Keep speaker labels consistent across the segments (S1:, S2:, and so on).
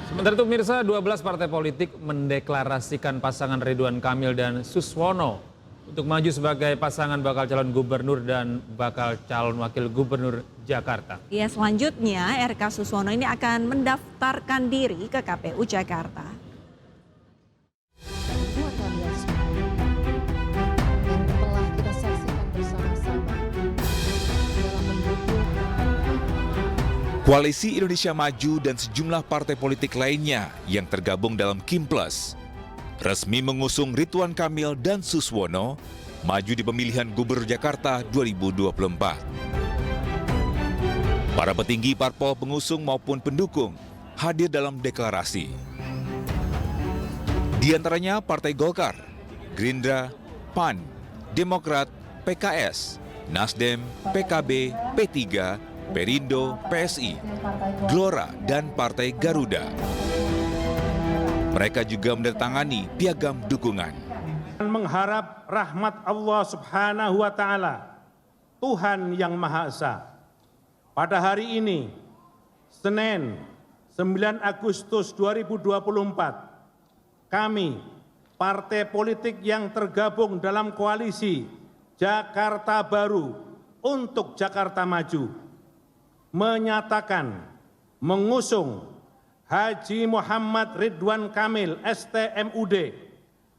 S1: Sementara itu pemirsa, 12 partai politik mendeklarasikan pasangan Ridwan Kamil dan Suswono untuk maju sebagai pasangan bakal calon gubernur dan bakal calon wakil gubernur Jakarta.
S2: Ya, selanjutnya RK Suswono ini akan mendaftarkan diri ke KPU Jakarta.
S3: Koalisi Indonesia Maju dan sejumlah partai politik lainnya yang tergabung dalam Kim Plus resmi mengusung Ridwan Kamil dan Suswono maju di pemilihan Gubernur Jakarta 2024. Para petinggi parpol pengusung maupun pendukung hadir dalam deklarasi. Di antaranya Partai Golkar, Gerindra, PAN, Demokrat, PKS, Nasdem, PKB, P3, Perindo, PSI, Gelora, dan Partai Garuda. Mereka juga menandatangani piagam dukungan.
S4: Mengharap rahmat Allah Subhanahu wa Ta'ala, Tuhan yang Maha Esa. Pada hari ini, Senin 9 Agustus 2024, kami, partai politik yang tergabung dalam koalisi Jakarta Baru untuk Jakarta Maju, menyatakan mengusung Haji Muhammad Ridwan Kamil STMUD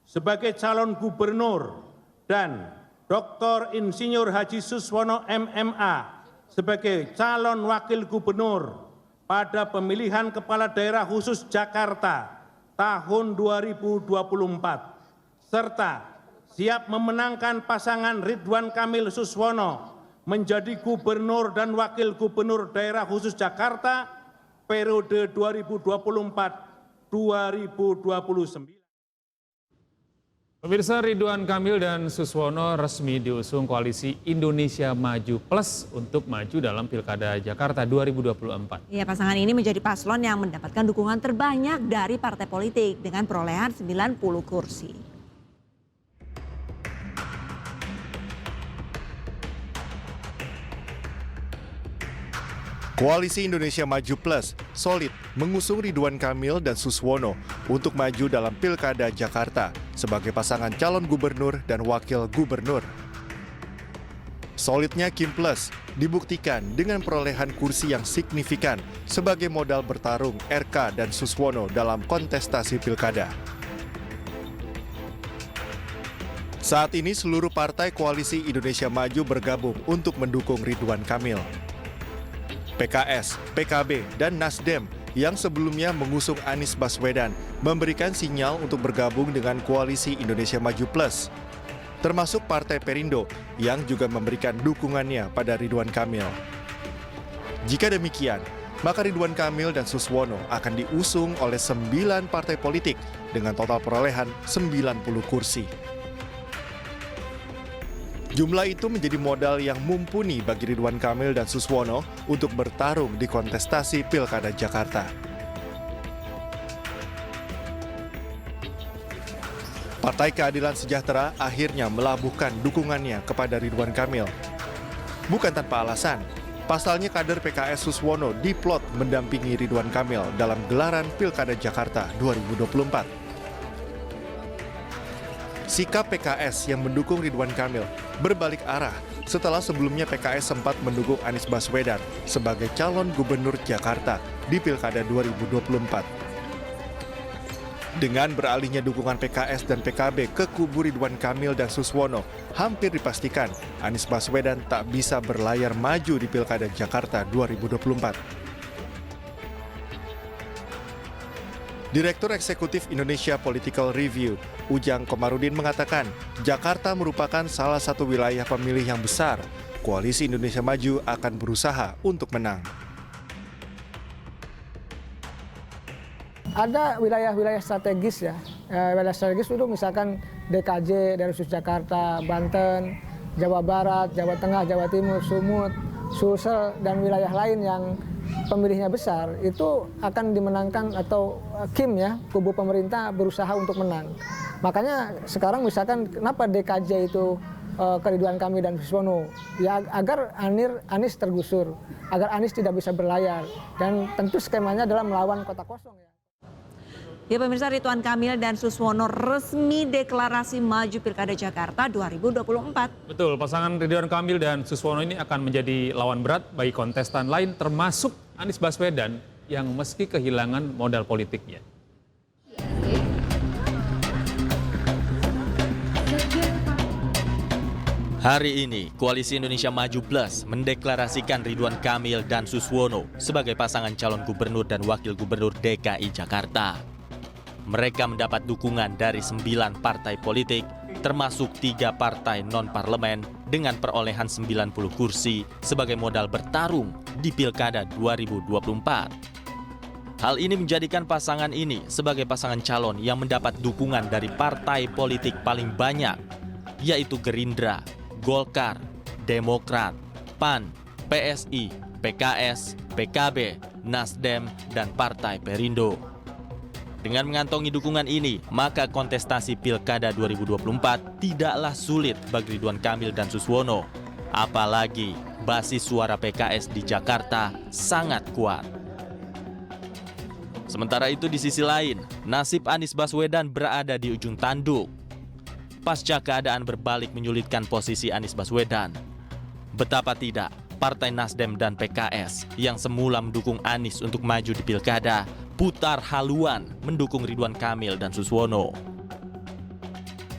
S4: sebagai calon gubernur dan Dr. Insinyur Haji Suswono MMA sebagai calon wakil gubernur pada pemilihan kepala daerah khusus Jakarta tahun 2024 serta siap memenangkan pasangan Ridwan Kamil Suswono menjadi gubernur dan wakil gubernur daerah khusus Jakarta periode 2024-2029.
S1: Pemirsa, Ridwan Kamil dan Suswono resmi diusung koalisi Indonesia Maju Plus untuk maju dalam Pilkada Jakarta 2024.
S2: Ya, pasangan ini menjadi paslon yang mendapatkan dukungan terbanyak dari partai politik dengan perolehan 90 kursi.
S5: Koalisi Indonesia Maju Plus solid mengusung Ridwan Kamil dan Suswono untuk maju dalam Pilkada Jakarta sebagai pasangan calon gubernur dan wakil gubernur. Solidnya Kim Plus dibuktikan dengan perolehan kursi yang signifikan sebagai modal bertarung RK dan Suswono dalam kontestasi pilkada. Saat ini seluruh partai koalisi Indonesia Maju bergabung untuk mendukung Ridwan Kamil. PKS, PKB, dan Nasdem yang sebelumnya mengusung Anies Baswedan memberikan sinyal untuk bergabung dengan koalisi Indonesia Maju Plus. Termasuk Partai Perindo yang juga memberikan dukungannya pada Ridwan Kamil. Jika demikian, maka Ridwan Kamil dan Suswono akan diusung oleh 9 partai politik dengan total perolehan 90 kursi. Jumlah itu menjadi modal yang mumpuni bagi Ridwan Kamil dan Suswono untuk bertarung di kontestasi Pilkada Jakarta. Partai Keadilan Sejahtera akhirnya melabuhkan dukungannya kepada Ridwan Kamil. Bukan tanpa alasan, pasalnya kader PKS Suswono diplot mendampingi Ridwan Kamil dalam gelaran Pilkada Jakarta 2024. Sikap PKS yang mendukung Ridwan Kamil berbalik arah setelah sebelumnya PKS sempat mendukung Anies Baswedan sebagai calon gubernur Jakarta di Pilkada 2024. Dengan beralihnya dukungan PKS dan PKB ke kubu Ridwan Kamil dan Suswono, hampir dipastikan Anies Baswedan tak bisa berlayar maju di Pilkada Jakarta 2024. Direktur Eksekutif Indonesia Political Review, Ujang Komarudin mengatakan, Jakarta merupakan salah satu wilayah pemilih yang besar. Koalisi Indonesia Maju akan berusaha untuk menang.
S6: Ada wilayah-wilayah strategis ya. Wilayah strategis itu misalkan DKJ, daerah khusus Jakarta, Banten, Jawa Barat, Jawa Tengah, Jawa Timur, Sumut, Sulsel, dan wilayah lain yang pemilihnya besar, itu akan dimenangkan atau Kim ya, kubu pemerintah berusaha untuk menang. Makanya sekarang misalkan kenapa DKJ itu ke Ridwan Kamil dan Suswono, ya agar Anies tergusur, agar Anies tidak bisa berlayar, dan tentu skemanya adalah melawan kota kosong ya.
S2: Ya pemirsa, Ridwan Kamil dan Suswono resmi deklarasi maju Pilkada Jakarta 2024.
S1: Betul, pasangan Ridwan Kamil dan Suswono ini akan menjadi lawan berat bagi kontestan lain termasuk Anies Baswedan yang meski kehilangan modal politiknya.
S7: Hari ini, Koalisi Indonesia Maju Plus mendeklarasikan Ridwan Kamil dan Suswono sebagai pasangan calon gubernur dan wakil gubernur DKI Jakarta. Mereka mendapat dukungan dari 9 partai politik, termasuk 3 partai non-parlemen dengan perolehan 90 kursi sebagai modal bertarung di Pilkada 2024. Hal ini menjadikan pasangan ini sebagai pasangan calon yang mendapat dukungan dari partai politik paling banyak, yaitu Gerindra, Golkar, Demokrat, PAN, PSI, PKS, PKB, Nasdem, dan Partai Perindo. Dengan mengantongi dukungan ini, maka kontestasi Pilkada 2024 tidaklah sulit bagi Ridwan Kamil dan Suswono. Apalagi basis suara PKS di Jakarta sangat kuat. Sementara itu di sisi lain, nasib Anies Baswedan berada di ujung tanduk. Pasca keadaan berbalik menyulitkan posisi Anies Baswedan. Betapa tidak, Partai Nasdem dan PKS yang semula mendukung Anies untuk maju di Pilkada, putar haluan mendukung Ridwan Kamil dan Suswono.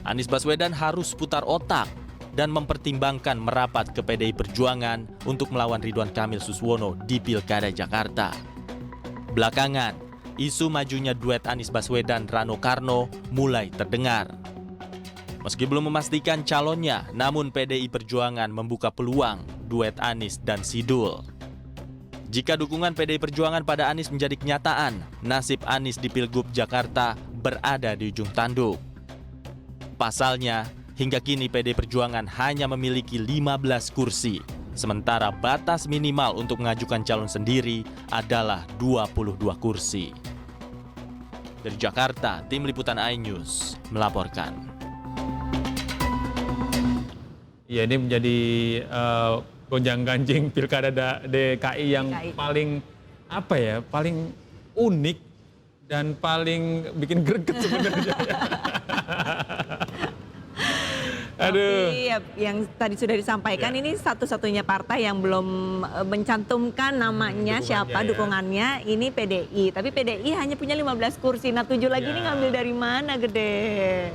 S7: Anies Baswedan harus putar otak dan mempertimbangkan merapat ke PDI Perjuangan untuk melawan Ridwan Kamil Suswono di Pilkada Jakarta. Belakangan, isu majunya duet Anies Baswedan-Rano Karno mulai terdengar. Meski belum memastikan calonnya, namun PDI Perjuangan membuka peluang duet Anies dan Sidul. Jika dukungan PDI Perjuangan pada Anies menjadi kenyataan, nasib Anies di Pilgub Jakarta berada di ujung tanduk. Pasalnya, hingga kini PDI Perjuangan hanya memiliki 15 kursi, sementara batas minimal untuk mengajukan calon sendiri adalah 22 kursi. Dari Jakarta, Tim Liputan iNews melaporkan.
S1: Ya, ini menjadi gonjang-ganjing Pilkada DKI yang paling paling unik dan paling bikin greget sebenarnya. Aduh.
S2: Tapi yang tadi sudah disampaikan ini satu-satunya partai yang belum mencantumkan namanya dukungannya ini PDI. Tapi PDI hanya punya 15 kursi. Nah 7 lagi ini ngambil dari mana, Gede?